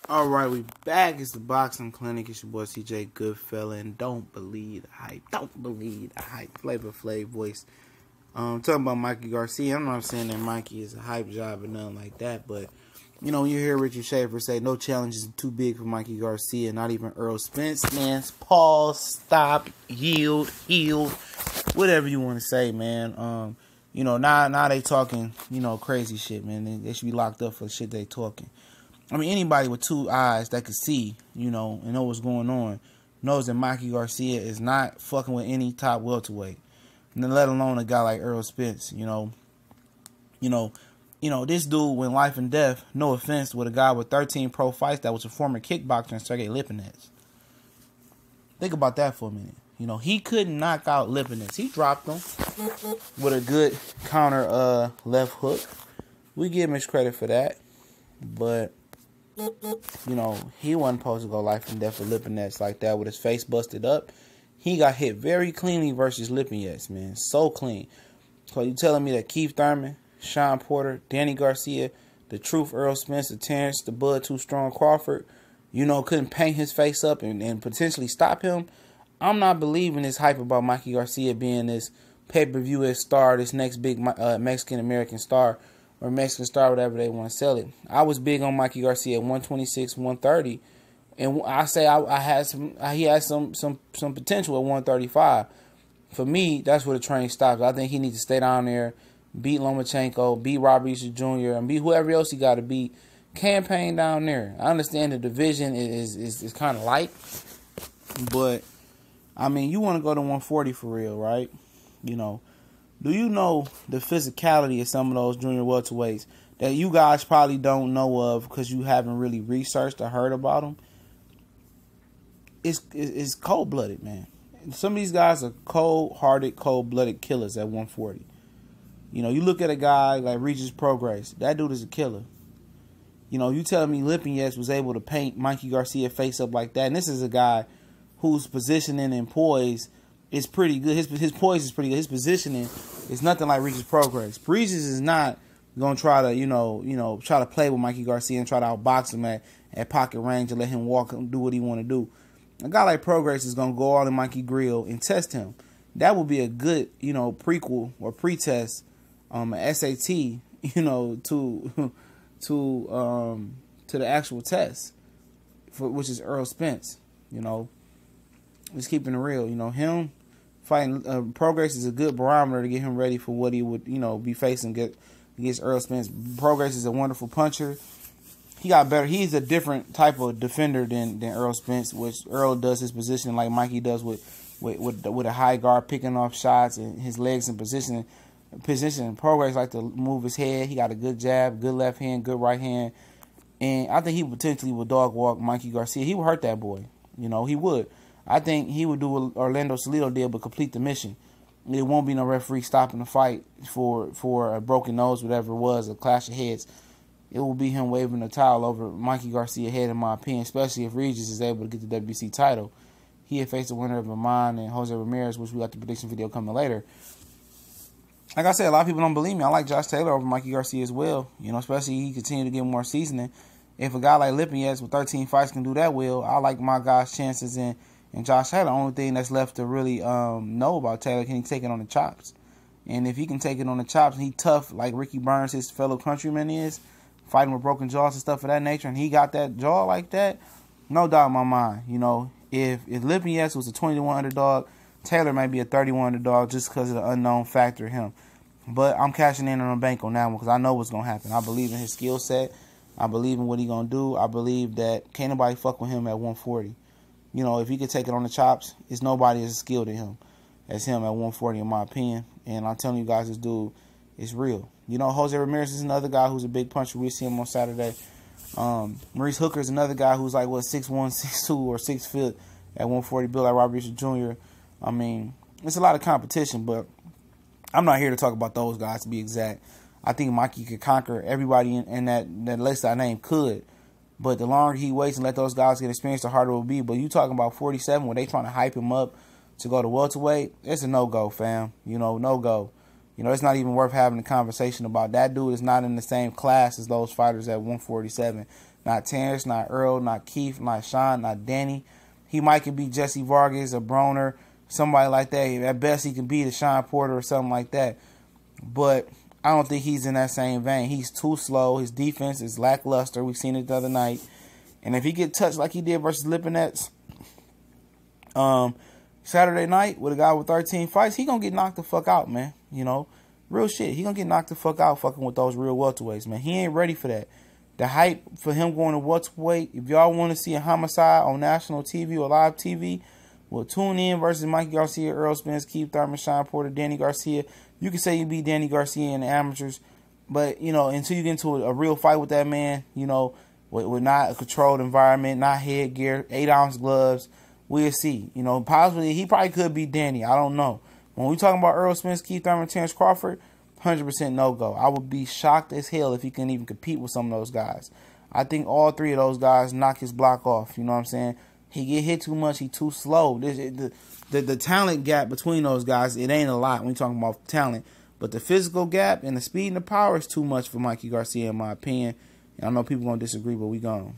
Alright, we back. It's the Boxing Clinic. It's your boy CJ Goodfella, and don't believe the hype. Don't believe the hype. Flavor Flav voice. Talking about Mikey Garcia. I'm not saying that Mikey is a hype job or nothing like that, but you know, you hear Richard Schaefer say no challenge is too big for Mikey Garcia, not even Earl Spence. Man, pause, stop, yield, whatever you want to say, man. You know, now they talking, you know, crazy shit, man. They should be locked up for the shit they talking. I mean, anybody with two eyes that could see, you know, and know what's going on, knows that Mikey Garcia is not fucking with any top welterweight, and let alone a guy like Earl Spence. You know, this dude went life and death. No offense, with a guy with 13 pro fights that was a former kickboxer and Sergey Lipinets. Think about that for a minute. You know, he couldn't knock out Lipinets. He dropped him with a good counter left hook. We give him his credit for that, but you know, he wasn't supposed to go life and death with Lipinets like that with his face busted up. He got hit very cleanly versus Lipinets, man. So clean. So you telling me that Keith Thurman, Sean Porter, Danny Garcia, the Truth, Earl Spence, the Terrence, the Bud Too Strong Crawford, you know, couldn't paint his face up and potentially stop him? I'm not believing this hype about Mikey Garcia being this pay-per-view star, this next big Mexican-American star, or Mexican star, whatever they want to sell it. I was big on Mikey Garcia at 126, 130, and I say he has some potential at 135. For me, that's where the train stops. I think he needs to stay down there, beat Lomachenko, beat Robert Easter Jr., and beat whoever else he got to beat. Campaign down there. I understand the division is kind of light, but I mean, you want to go to 140 for real, right? You know. Do you know the physicality of some of those junior welterweights that you guys probably don't know of because you haven't really researched or heard about them? It's cold-blooded, man. Some of these guys are cold-hearted, cold-blooded killers at 140. You know, you look at a guy like Regis Prograis. That dude is a killer. You know, you telling me Lipinets was able to paint Mikey Garcia face up like that, and this is a guy whose positioning and poise is pretty good. His poise is pretty good. His positioning is nothing like Regis Prograis. Regis is not gonna try to try to play with Mikey Garcia and try to outbox him at pocket range and let him walk and do what he want to do. A guy like Prograis is gonna go all in Mikey grill and test him. That would be a good, you know, prequel or pretest, SAT, you know, to the actual test, which is Earl Spence. You know, just keeping it real. You know, him fighting Prograis is a good barometer to get him ready for what he would, you know, be facing against Earl Spence. Prograis is a wonderful puncher. He got better. He's a different type of defender than Earl Spence, which Earl does his positioning like Mikey does with a high guard, picking off shots and his legs in position. Prograis like to move his head. He got a good jab, good left hand, good right hand, and I think he potentially would dog walk Mikey Garcia. He would hurt that boy. You know, he would. I think he would do what Orlando Salido did, but complete the mission. It won't be no referee stopping the fight for a broken nose, whatever it was, a clash of heads. It will be him waving the towel over Mikey Garcia head, in my opinion, especially if Regis is able to get the WBC title. He had faced the winner of Amon and Jose Ramirez, which we got the prediction video coming later. Like I said, a lot of people don't believe me. I like Josh Taylor over Mikey Garcia as well. You know, especially he continue to get more seasoning. If a guy like Lipinets with 13 fights can do that well, I like my guy's chances in Josh Taylor. The only thing that's left to really know about Taylor, can he take it on the chops? And if he can take it on the chops and he tough like Ricky Burns, his fellow countryman is, fighting with broken jaws and stuff of that nature, and he got that jaw like that, no doubt in my mind. You know, if Lipinets was a 20-1 underdog, Taylor might be a 31 underdog just because of the unknown factor of him. But I'm cashing in on a bank on that one because I know what's going to happen. I believe in his skill set. I believe in what he's going to do. I believe that can't nobody fuck with him at 140. You know, if he could take it on the chops, it's nobody as skilled as him at 140, in my opinion. And I'm telling you guys, this dude is real. You know, Jose Ramirez is another guy who's a big puncher. We'll see him on Saturday. Maurice Hooker is another guy who's like, 6'1", 6'2", or 6 foot at 140, built like Robert Easter Jr. I mean, it's a lot of competition, but I'm not here to talk about those guys, to be exact. I think Mikey could conquer everybody in that list I named could. But the longer he waits and let those guys get experience, the harder it will be. But you talking about 47 when they trying to hype him up to go to welterweight, it's a no-go, fam. You know, no-go. You know, it's not even worth having a conversation about. That dude is not in the same class as those fighters at 147. not Terrence, not Earl, not Keith, not Sean, not Danny. He might can be Jesse Vargas or Broner, somebody like that. At best, he can be the Sean Porter or something like that. But I don't think he's in that same vein. He's too slow. His defense is lackluster. We've seen it the other night. And if he get touched like he did versus Lipinets Saturday night with a guy with 13 fights, he going to get knocked the fuck out, man. You know, real shit. He going to get knocked the fuck out fucking with those real welterweights, man. He ain't ready for that. The hype for him going to welterweight, if y'all want to see a homicide on national TV or live TV, well, tune in versus Mikey Garcia, Earl Spence, Keith Thurman, Sean Porter, Danny Garcia. You can say you beat Danny Garcia in the amateurs, but, you know, until you get into a real fight with that man, you know, with not a controlled environment, not headgear, 8-ounce gloves, we'll see. You know, possibly, he probably could beat Danny. I don't know. When we talking about Earl Spence, Keith Thurman, Terrence Crawford, 100% no-go. I would be shocked as hell if he can even compete with some of those guys. I think all three of those guys knock his block off. You know what I'm saying? He get hit too much. He too slow. The talent gap between those guys, it ain't a lot when you're talking about talent. But the physical gap and the speed and the power is too much for Mikey Garcia, in my opinion. And I know people going to disagree, but we gone.